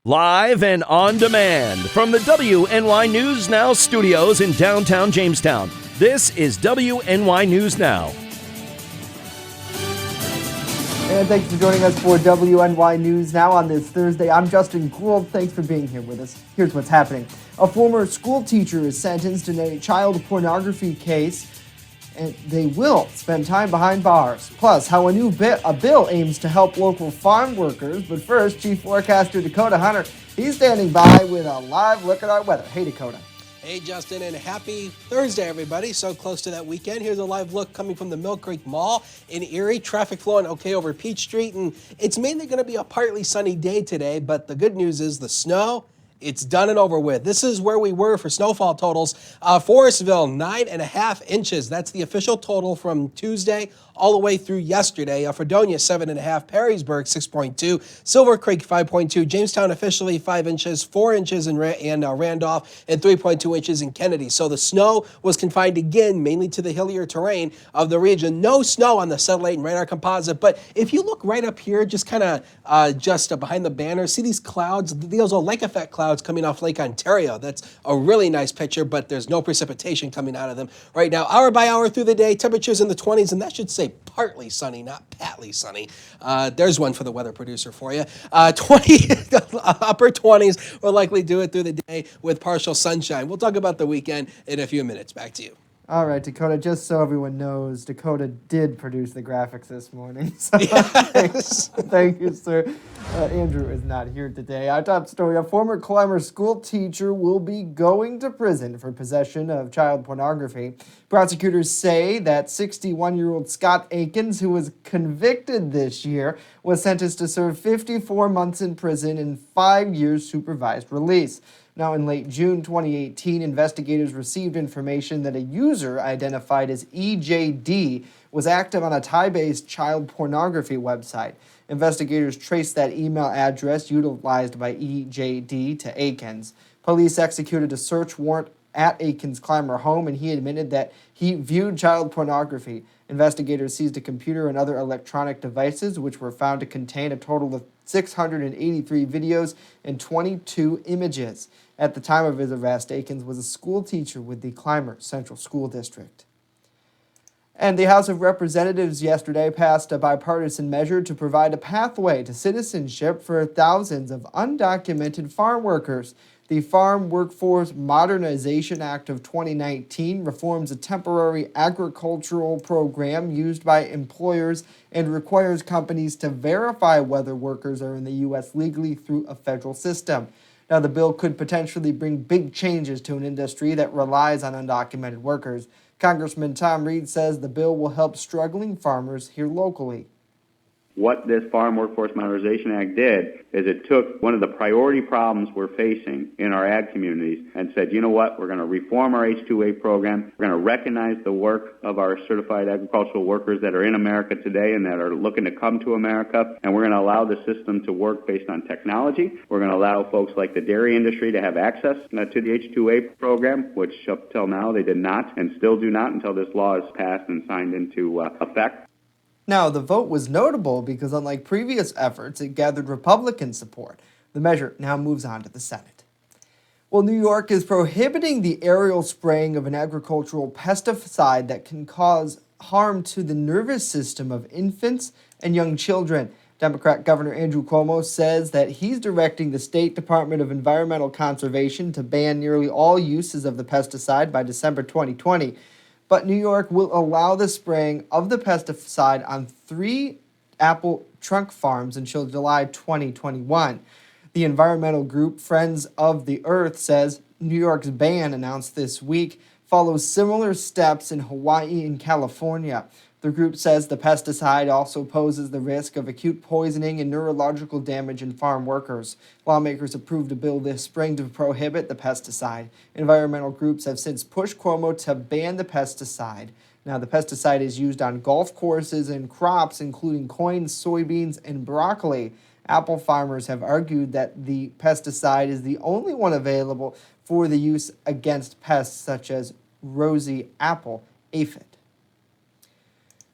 Live and on demand from the WNY News Now studios in downtown Jamestown. This is WNY News Now. And thanks for joining us for WNY News Now on this Thursday. I'm Justin Gould. Thanks for being here with us. Here's what's happening. A former school teacher is sentenced in a child pornography case, and they will spend time behind bars. Plus, how a bill aims to help local farm workers. But first, Chief Forecaster Dakota Hunter, he's standing by with a live look at our weather. Hey, Dakota. Hey, Justin, and happy Thursday, everybody. So close to that weekend. Here's a live look coming from the Mill Creek Mall in Erie. Traffic flowing okay over Peach Street, and it's mainly going to be a partly sunny day today, but the good news is the snow, it's done and over with. This is where we were for snowfall totals. Forestville, 9.5 inches. That's the official total from Tuesday all the way through yesterday. Fredonia, 7.5. Perrysburg, 6.2. Silver Creek, 5.2. Jamestown officially 5 inches, 4 inches in Randolph, and 3.2 inches in Kennedy. So the snow was confined again, mainly to the hillier terrain of the region. No snow on the satellite and radar composite. But if you look right up here, just kind of behind the banner, see these clouds? Those are lake effect clouds coming off Lake Ontario. That's a really nice picture, but there's no precipitation coming out of them right now. Hour by hour through the day, temperatures in the 20s, and that should say partly sunny, not patly sunny. There's one for the weather producer for you. 20 upper 20s will likely do it through the day with partial sunshine. We'll talk about the weekend in a few minutes. Back to you. All right, Dakota, just so everyone knows, Dakota did produce the graphics this morning. So yes. Thank you, sir. Andrew is not here today. Our top story, a former Clymer school teacher will be going to prison for possession of child pornography. Prosecutors say that 61-year-old Scott Akins, who was convicted this year, was sentenced to serve 54 months in prison and 5 years supervised release. Now, in late June 2018, investigators received information that a user identified as EJD was active on a Thai-based child pornography website. Investigators traced that email address utilized by EJD to Akins. Police executed a search warrant at Akins' Clymer home, and he admitted that he viewed child pornography. Investigators seized a computer and other electronic devices, which were found to contain a total of 683 videos and 22 images. At the time of his arrest, Akins was a school teacher with the Clymer Central School District. And the House of Representatives yesterday passed a bipartisan measure to provide a pathway to citizenship for thousands of undocumented farm workers. The Farm Workforce Modernization Act of 2019 reforms a temporary agricultural program used by employers and requires companies to verify whether workers are in the U.S. legally through a federal system. Now, the bill could potentially bring big changes to an industry that relies on undocumented workers. Congressman Tom Reed says the bill will help struggling farmers here locally. What this Farm Workforce Modernization Act did is it took one of the priority problems we're facing in our ag communities and said, you know what, we're going to reform our H-2A program. We're going to recognize the work of our certified agricultural workers that are in America today and that are looking to come to America, and we're going to allow the system to work based on technology. We're going to allow folks like the dairy industry to have access to the H-2A program, which up till now they did not and still do not until this law is passed and signed into effect. Now, the vote was notable because, unlike previous efforts, it gathered Republican support. The measure now moves on to the Senate. Well, New York is prohibiting the aerial spraying of an agricultural pesticide that can cause harm to the nervous system of infants and young children. Democrat Governor Andrew Cuomo says that he's directing the State Department of Environmental Conservation to ban nearly all uses of the pesticide by December 2020. But New York will allow the spraying of the pesticide on 3 apple trunk farms until July 2021. The environmental group Friends of the Earth says New York's ban, announced this week, follows similar steps in Hawaii and California. The group says the pesticide also poses the risk of acute poisoning and neurological damage in farm workers. Lawmakers approved a bill this spring to prohibit the pesticide. Environmental groups have since pushed Cuomo to ban the pesticide. Now, the pesticide is used on golf courses and crops, including corn, soybeans, and broccoli. Apple farmers have argued that the pesticide is the only one available for the use against pests such as rosy apple aphid.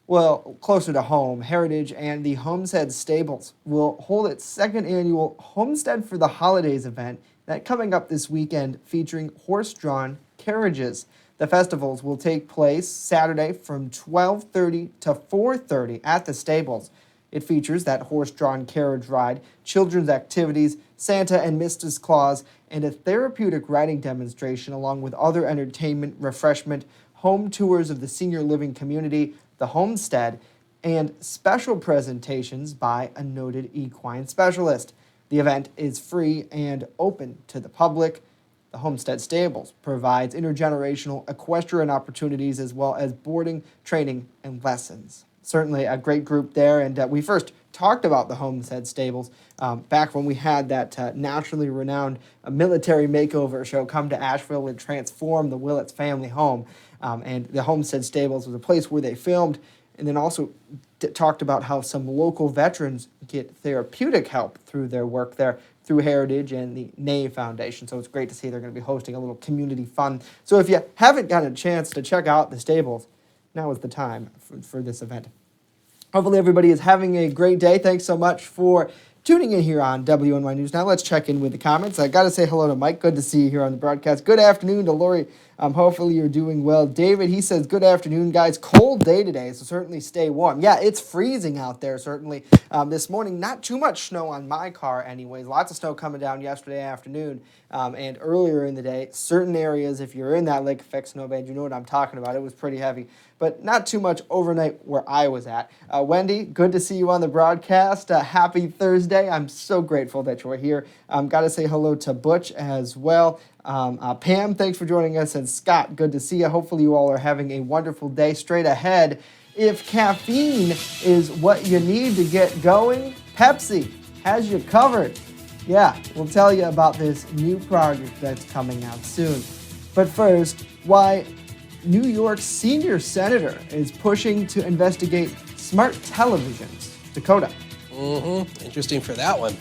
Well, closer to home, Heritage and the Homestead Stables will hold its second annual Homestead for the Holidays event that coming up this weekend featuring horse-drawn carriages. The festivals will take place Saturday from 12:30 to 4:30 at the stables. It features that horse-drawn carriage ride, children's activities, Santa and Mrs. Claus, and a therapeutic riding demonstration along with other entertainment, refreshment, home tours of the senior living community, the homestead, and special presentations by a noted equine specialist. The event is free and open to the public. The Homestead Stables provides intergenerational equestrian opportunities as well as boarding, training, and lessons. Certainly a great group there, and we first talked about the Homestead Stables back when we had that nationally renowned military makeover show come to Asheville and transform the Willits family home. And the Homestead Stables was a place where they filmed, and then also talked about how some local veterans get therapeutic help through their work there through Heritage and the NAE Foundation. So it's great to see they're going to be hosting a little community fun. So if you haven't gotten a chance to check out the stables, now is the time for this event. Hopefully everybody is having a great day. Thanks so much for tuning in here on WNY News Now. Let's check in with the comments. I got to say hello to Mike. Good to see you here on the broadcast. Good afternoon to Lori. Hopefully you're doing well. David, he says, good afternoon, guys. Cold day today, so certainly stay warm. Yeah, it's freezing out there, certainly. This morning, not too much snow on my car anyways. Lots of snow coming down yesterday afternoon and earlier in the day. Certain areas, if you're in that lake effect snowband, you know what I'm talking about. It was pretty heavy, but not too much overnight where I was at. Wendy, good to see you on the broadcast. Happy Thursday. I'm so grateful that you're here. Got to say hello to Butch as well. Pam, thanks for joining us. And Scott, good to see you. Hopefully you all are having a wonderful day. Straight ahead, if caffeine is what you need to get going, Pepsi has you covered. Yeah, we'll tell you about this new project that's coming out soon. But first, why New York's senior senator is pushing to investigate smart televisions. Dakota. Interesting for that one.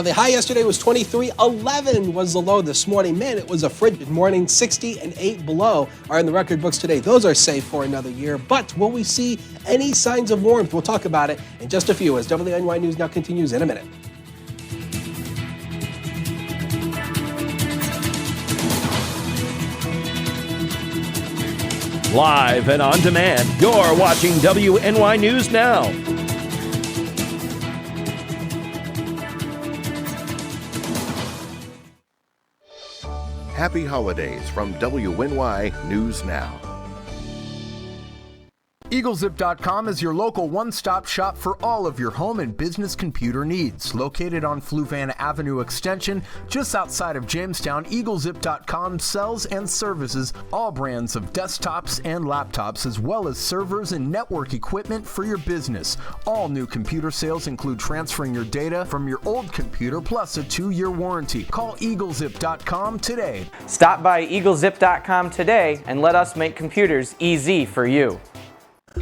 The high yesterday was 23. 11 was the low this morning. Man, it was a frigid morning. 60 and 8 below are in the record books today. Those are safe for another year. But will we see any signs of warmth? We'll talk about it in just a few as WNY News Now continues in a minute. Live and on demand, you're watching WNY News Now. Happy holidays from WNY News Now. EagleZip.com is your local one-stop shop for all of your home and business computer needs. Located on Fluvanna Avenue Extension, just outside of Jamestown, EagleZip.com sells and services all brands of desktops and laptops, as well as servers and network equipment for your business. All new computer sales include transferring your data from your old computer plus a 2-year warranty. Call EagleZip.com today. Stop by EagleZip.com today and let us make computers easy for you.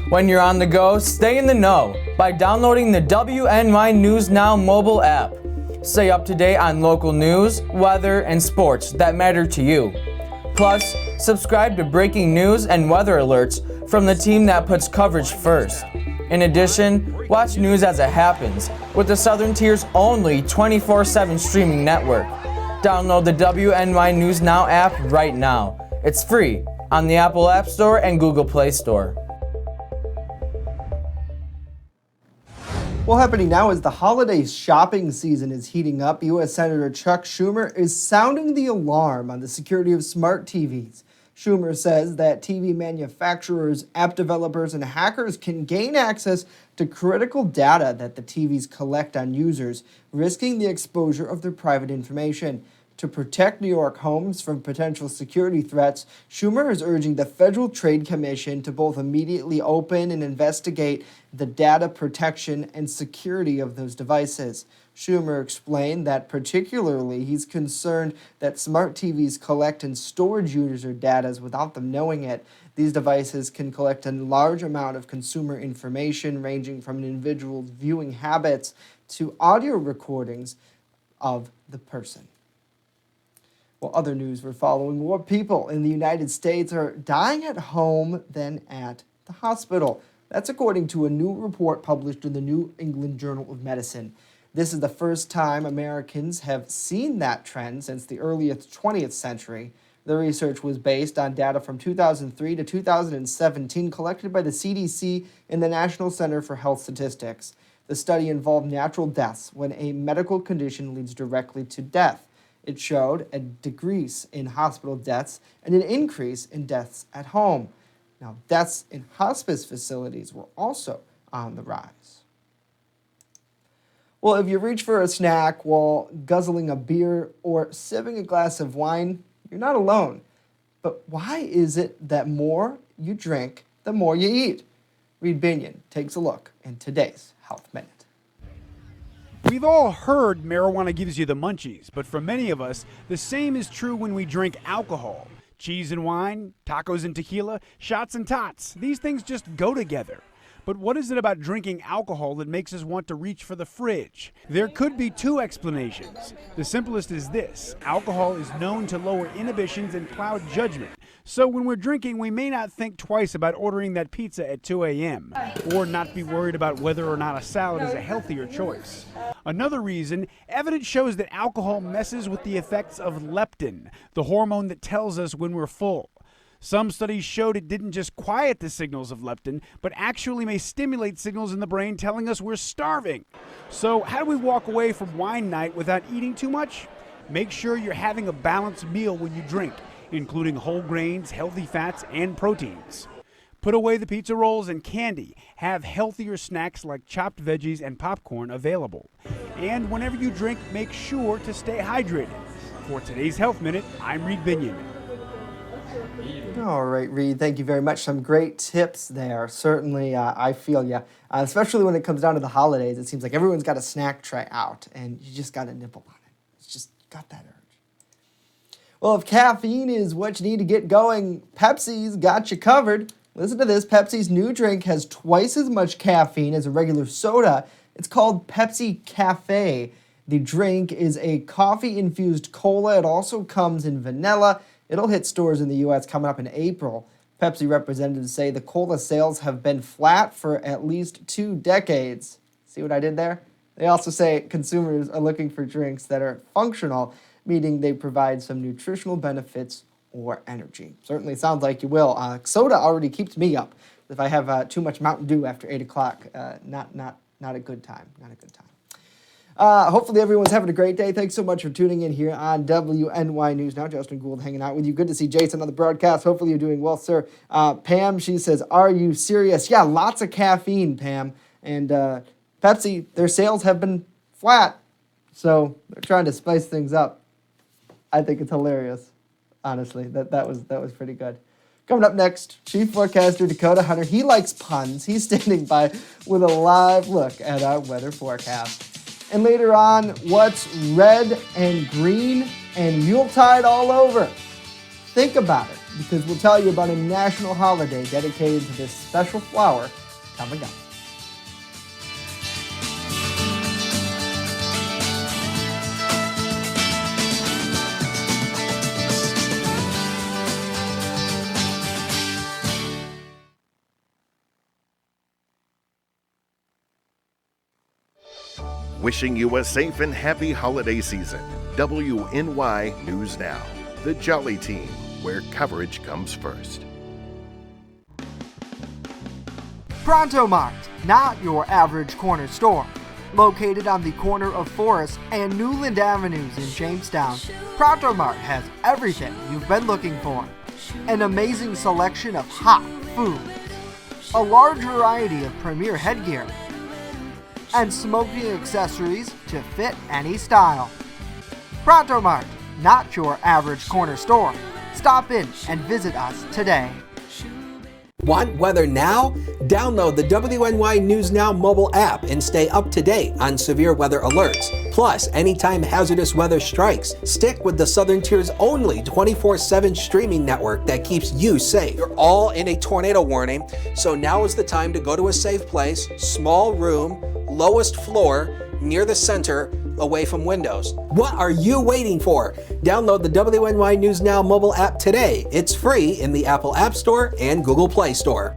When you're on the go, stay in the know by downloading the WNY News Now mobile app. Stay up to date on local news, weather, and sports that matter to you. Plus, subscribe to breaking news and weather alerts from the team that puts coverage first. In addition, watch news as it happens with the Southern Tier's only 24/7 streaming network. Download the WNY News Now app right now. It's free on the Apple App Store and Google Play Store. Well, happening now as the holiday shopping season is heating up, U.S. Senator Chuck Schumer is sounding the alarm on the security of smart TVs. Schumer says that TV manufacturers, app developers, and hackers can gain access to critical data that the TVs collect on users, risking the exposure of their private information. To protect New York homes from potential security threats, Schumer is urging the Federal Trade Commission to both immediately open and investigate the data protection and security of those devices. Schumer explained that particularly he's concerned that smart TVs collect and store user data without them knowing it. These devices can collect a large amount of consumer information ranging from an individual's viewing habits to audio recordings of the person. Well, other news we're following. More people in the United States are dying at home than at the hospital. That's according to a new report published in the New England Journal of Medicine. This is the first time Americans have seen that trend since the early 20th century. The research was based on data from 2003 to 2017 collected by the CDC and the National Center for Health Statistics. The study involved natural deaths when a medical condition leads directly to death. It showed a decrease in hospital deaths and an increase in deaths at home. Now, deaths in hospice facilities were also on the rise. Well, if you reach for a snack while guzzling a beer or sipping a glass of wine, you're not alone. But why is it that more you drink, the more you eat? Reed Binion takes a look in today's Health Minute. We've all heard marijuana gives you the munchies, but for many of us, the same is true when we drink alcohol. Cheese and wine, tacos and tequila, shots and tots, these things just go together. But what is it about drinking alcohol that makes us want to reach for the fridge? There could be two explanations. The simplest is this: alcohol is known to lower inhibitions and cloud judgment. So when we're drinking, we may not think twice about ordering that pizza at 2 a.m. or not be worried about whether or not a salad is a healthier choice. Another reason, evidence shows that alcohol messes with the effects of leptin, the hormone that tells us when we're full. Some studies showed it didn't just quiet the signals of leptin, but actually may stimulate signals in the brain telling us we're starving. So how do we walk away from wine night without eating too much? Make sure you're having a balanced meal when you drink, including whole grains, healthy fats, and proteins. Put away the pizza rolls and candy. Have healthier snacks like chopped veggies and popcorn available. And whenever you drink, make sure to stay hydrated. For today's Health Minute, I'm Reed Binion. All right, Reed, thank you very much. Some great tips there. Certainly, I feel you. Especially when it comes down to the holidays, it seems like everyone's got a snack tray out, and you just got to nibble on it. It's just got that urge. Well, if caffeine is what you need to get going, Pepsi's got you covered. Listen to this. Pepsi's new drink has twice as much caffeine as a regular soda. It's called Pepsi Cafe. The drink is a coffee-infused cola. It also comes in vanilla. It'll hit stores in the U.S. coming up in April. Pepsi representatives say the cola sales have been flat for at least 2 decades. See what I did there? They also say consumers are looking for drinks that are functional, meaning they provide some nutritional benefits or energy. Certainly sounds like you will. Soda already keeps me up. If I have too much Mountain Dew after 8 o'clock, not a good time. Not a good time. Hopefully everyone's having a great day. Thanks so much for tuning in here on WNY News Now. Justin Gould hanging out with you. Good to see Jason on the broadcast. Hopefully you're doing well, sir. Pam, she says, are you serious? Yeah, lots of caffeine, Pam. And Pepsi, their sales have been flat. So they're trying to spice things up. I think it's hilarious, honestly. That was pretty good. Coming up next, Chief Forecaster Dakota Hunter. He likes puns. He's standing by with a live look at our weather forecast. And later on, what's red and green and Yuletide all over? Think about it, because we'll tell you about a national holiday dedicated to this special flower coming up. Wishing you a safe and happy holiday season. WNY News Now, the Jolly Team, where coverage comes first. Pronto Mart, not your average corner store. Located on the corner of Forest and Newland Avenues in Jamestown, Pronto Mart has everything you've been looking for. An amazing selection of hot foods, a large variety of premier headgear, and smoking accessories to fit any style. Pronto Mart, not your average corner store. Stop in and visit us today. Want weather now? Download the WNY News Now mobile app and stay up to date on severe weather alerts. Plus, anytime hazardous weather strikes, stick with the Southern Tier's only 24/7 streaming network that keeps you safe. You're all in a tornado warning, so now is the time to go to a safe place, small room, lowest floor, near the center, away from windows. What are you waiting for? Download the WNY News Now mobile app today. It's free in the Apple App Store and Google Play Store.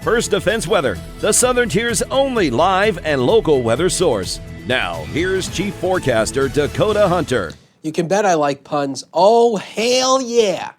First Defense Weather, the Southern Tier's only live and local weather source. Now, here's Chief Forecaster Dakota Hunter. You can bet I like puns. Oh, hell yeah.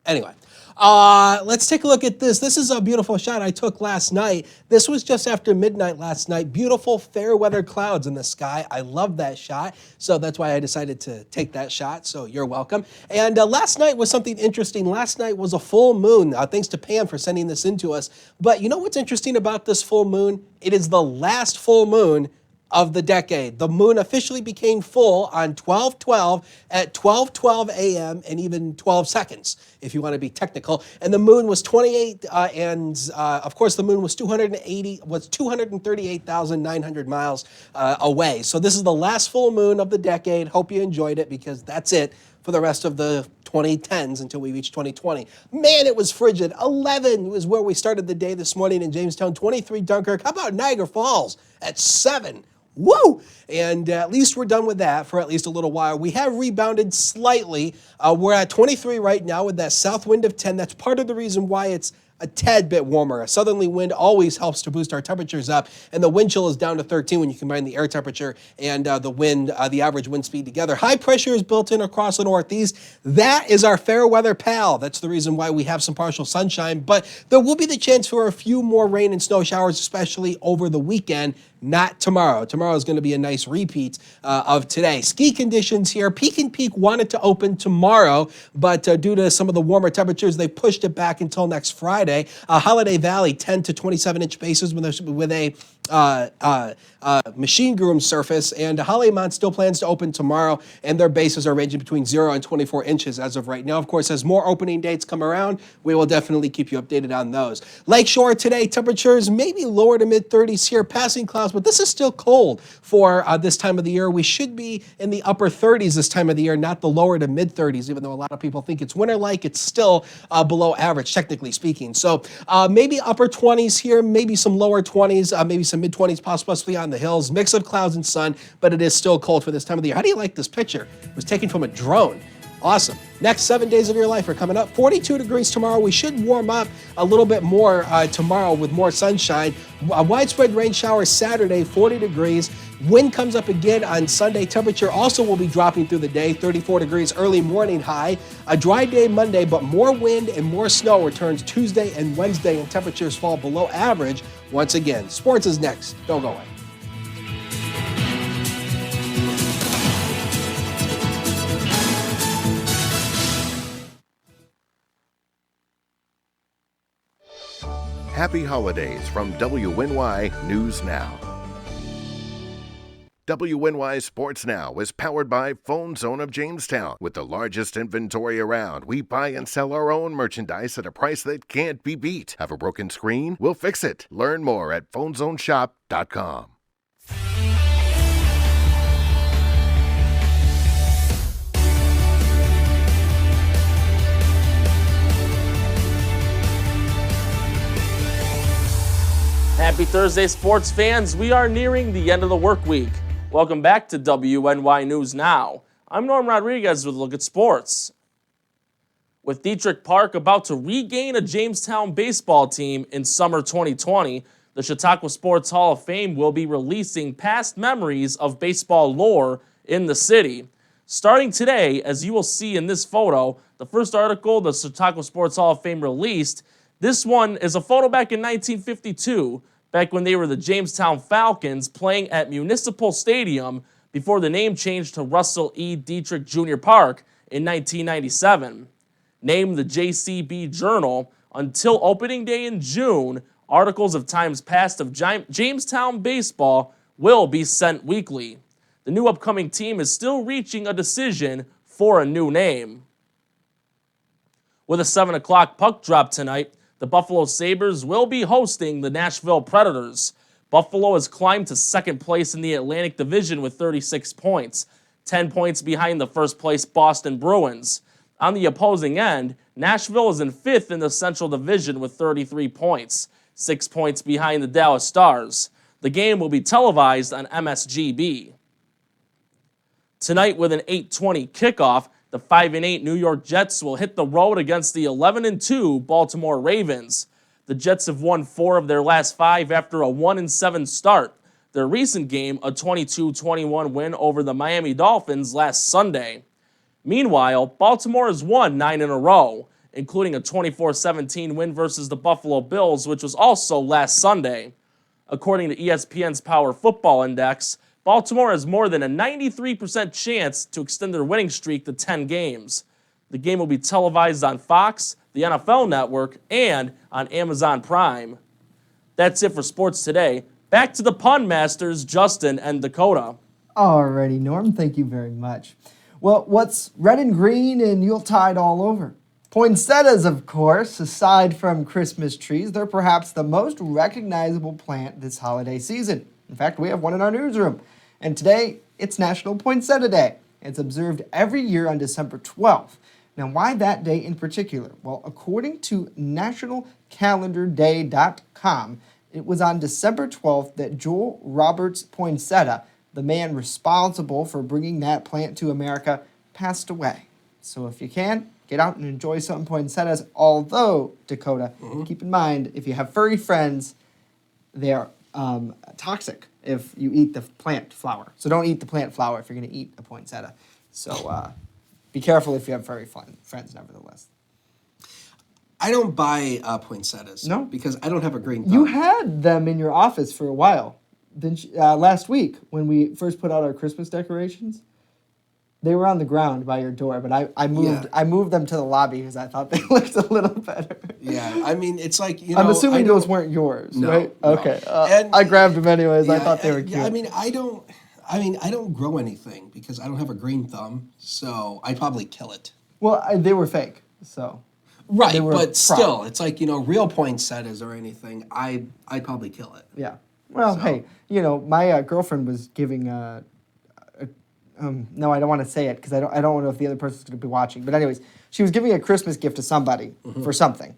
Anyway, let's take a look at this. This is a beautiful shot I took last night. This was just after midnight last night. Beautiful fair weather clouds in the sky. I love that shot. So that's why I decided to take that shot. So you're welcome. And last night was something interesting. Last night was a full moon. Thanks to Pam for sending this in to us. But you know what's interesting about this full moon? It is the last full moon of the decade. The moon officially became full on 12/12 at 12:12 a.m. and even 12 seconds, if you want to be technical. And the moon was 28, of course, the moon was 238,900 miles away. So this is the last full moon of the decade. Hope you enjoyed it, because that's it for the rest of the 2010s until we reach 2020. Man, it was frigid. 11 was where we started the day this morning in Jamestown. 23 Dunkirk. How about Niagara Falls at 7? Woo! And at least we're done with that for at least a little while. We have rebounded slightly. We're at 23 right now with that south wind of 10. That's part of the reason why it's a tad bit warmer. A southerly wind always helps to boost our temperatures up, and the wind chill is down to 13 when you combine the air temperature and the wind, the average wind speed together. High pressure is built in across the northeast. That is our fair weather pal. That's the reason why we have some partial sunshine, but there will be the chance for a few more rain and snow showers, especially over the weekend. Not tomorrow. Tomorrow is going to be a nice repeat of today. Ski conditions here. Peak and Peak wanted to open tomorrow, but due to some of the warmer temperatures, they pushed it back until next Friday. Holiday Valley, 10 to 27-inch bases with a machine groom surface, and Hollymont still plans to open tomorrow, and their bases are ranging between 0 and 24 inches as of right now. Of course, as more opening dates come around, we will definitely keep you updated on those. Lakeshore today, temperatures maybe lower to mid-30s here, passing clouds, but this is still cold for this time of the year. We should be in the upper 30s this time of the year, not the lower to mid-30s, even though a lot of people think it's winter-like. It's still below average, technically speaking. So maybe upper 20s here, maybe some lower 20s, maybe some mid-20s, possibly on the hills. Mix of clouds and sun, but it is still cold for this time of the year. How do you like this picture? It was taken from a drone. Awesome. Next 7 days of your life are coming up. 42 degrees tomorrow. We should warm up a little bit more tomorrow with more sunshine. Widespread rain showers Saturday, 40 degrees. Wind comes up again on Sunday. Temperature also will be dropping through the day, 34 degrees early morning high. A dry day Monday, but more wind and more snow returns Tuesday and Wednesday, and temperatures fall below average once again. Sports is next. Don't go away. Happy holidays from WNY News Now. WNY Sports Now is powered by Phone Zone of Jamestown. With the largest inventory around, we buy and sell our own merchandise at a price that can't be beat. Have a broken screen? We'll fix it. Learn more at phonezoneshop.com. Happy Thursday, sports fans. We are nearing the end of the work week. Welcome back to WNY News Now. I'm Norm Rodriguez with a look at sports. With Dietrich Park about to regain a Jamestown baseball team in summer 2020, the Chautauqua Sports Hall of Fame will be releasing past memories of baseball lore in the city. Starting today, as you will see in this photo, the first article the Chautauqua Sports Hall of Fame released, this one is a photo back in 1952, back when they were the Jamestown Falcons playing at Municipal Stadium before the name changed to Russell E. Dietrich Jr. Park in 1997. Named the JCB Journal, until opening day in June, articles of times past of Jamestown baseball will be sent weekly. The new upcoming team is still reaching a decision for a new name. With a 7 o'clock puck drop tonight, the Buffalo Sabres will be hosting the Nashville Predators. Buffalo has climbed to second place in the Atlantic Division with 36 points, 10 points behind the first place Boston Bruins. On the opposing end, Nashville is in fifth in the Central Division with 33 points, 6 points behind the Dallas Stars. The game will be televised on MSGB. Tonight with an 8:20 kickoff, the 5-8 New York Jets will hit the road against the 11-2 Baltimore Ravens. The Jets have won 4 of their last 5 after a 1-7 start. Their recent game, a 22-21 win over the Miami Dolphins last Sunday. Meanwhile, Baltimore has won 9 in a row, including a 24-17 win versus the Buffalo Bills, which was also last Sunday. According to ESPN's Power Football Index, Baltimore has more than a 93% chance to extend their winning streak to 10 games. The game will be televised on Fox, the NFL Network, and on Amazon Prime. That's it for sports today. Back to the pun masters, Justin and Dakota. Alrighty, Norm, thank you very much. Well, what's red and green and Yuletide all over? Poinsettias, of course. Aside from Christmas trees, they're perhaps the most recognizable plant this holiday season. In fact, we have one in our newsroom. And today, it's National Poinsettia Day. It's observed every year on December 12th. Now, why that day in particular? Well, according to nationalcalendarday.com, it was on December 12th that Joel Roberts Poinsettia, the man responsible for bringing that plant to America, passed away. So if you can, get out and enjoy some poinsettias. Although, Dakota, keep in mind, if you have furry friends, they are toxic if you eat the plant flower. So don't eat the plant flower if you're going to eat a poinsettia. So be careful if you have furry friends, nevertheless. I don't buy poinsettias. No? Because I don't have a green thumb. You had them in your office for a while. Last week, when we first put out our Christmas decorations, they were on the ground by your door, but I moved them to the lobby because I thought they looked a little better. Yeah, I mean, it's like, you know... I'm assuming those weren't yours, no, right? No. Okay. I grabbed them anyways. Yeah, I thought they were cute. I mean, I don't grow anything because I don't have a green thumb, so I'd probably kill it. Well, they were fake, so... Right, but still, it's like, you know, real poinsettias or anything, I'd probably kill it. Yeah. Well, hey, you know, my girlfriend was giving no, I don't want to say it because I don't know if the other person's going to be watching. But anyways, she was giving a Christmas gift to somebody for something.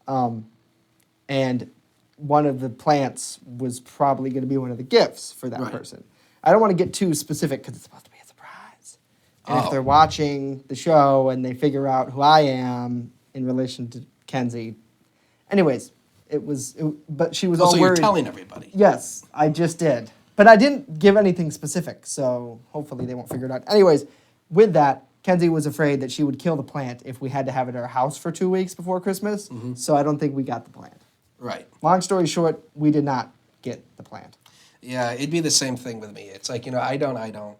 And one of the plants was probably going to be one of the gifts for that person. I don't want to get too specific because it's supposed to be a surprise. And if they're watching the show and they figure out who I am in relation to Kenzie. Anyways, but she was all worried. So you're telling everybody? Yes, I just did. But I didn't give anything specific, so hopefully they won't figure it out. Anyways, with that, Kenzie was afraid that she would kill the plant if we had to have it at our house for 2 weeks before Christmas, so I don't think we got the plant. Right. Long story short, we did not get the plant. Yeah, it'd be the same thing with me. It's like, you know, I don't know.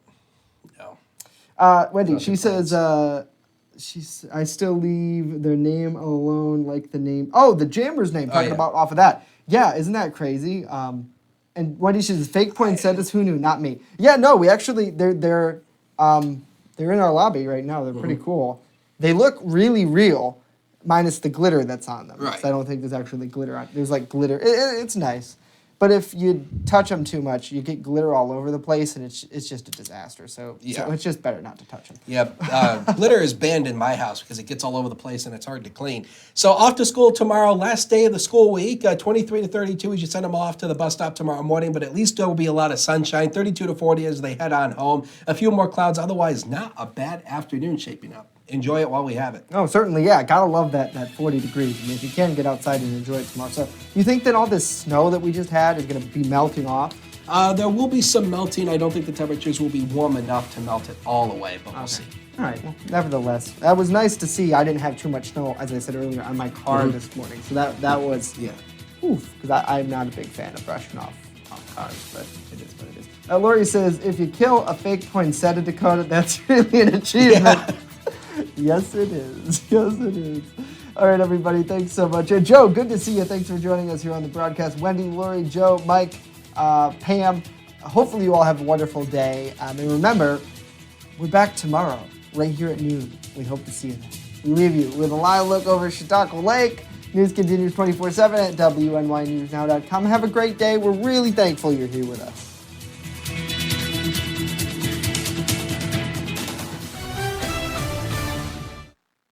Wendy, she says, I still leave their name alone like the name. Oh, the Jammer's name, talking about off of that. Yeah, isn't that crazy? And Wendy says, fake poinsettias, who knew? Not me. Yeah, no, we actually, they're in our lobby right now. They're pretty cool. They look really real, minus the glitter that's on them. Right. So I don't think there's actually glitter on. There's like glitter. It's nice. But if you touch them too much, you get glitter all over the place, and it's just a disaster. So it's just better not to touch them. Yeah, glitter is banned in my house because it gets all over the place and it's hard to clean. So off to school tomorrow, last day of the school week, 23 to 32 as you send them off to the bus stop tomorrow morning, but at least there will be a lot of sunshine, 32 to 40 as they head on home. A few more clouds, otherwise not a bad afternoon shaping up. Enjoy it while we have it. Oh, certainly, yeah. Gotta love that 40 degrees. I mean, if you can, get outside and enjoy it tomorrow. So, you think that all this snow that we just had is going to be melting off? There will be some melting. I don't think the temperatures will be warm enough to melt it all away, but we'll see. All right, well, nevertheless, that was nice to see. I didn't have too much snow, as I said earlier, on my car this morning. So that was, oof, because I'm not a big fan of brushing off cars, but it is what it is. Lori says, if you kill a fake poinsettia, Dakota, that's really an achievement. Yeah. Yes, it is. Yes, it is. All right, everybody, thanks so much. Joe, good to see you. Thanks for joining us here on the broadcast. Wendy, Lori, Joe, Mike, Pam, hopefully you all have a wonderful day. And remember, we're back tomorrow, right here at noon. We hope to see you then. We leave you with a live look over Chautauqua Lake. News continues 24/7 at WNYNewsNow.com. Have a great day. We're really thankful you're here with us.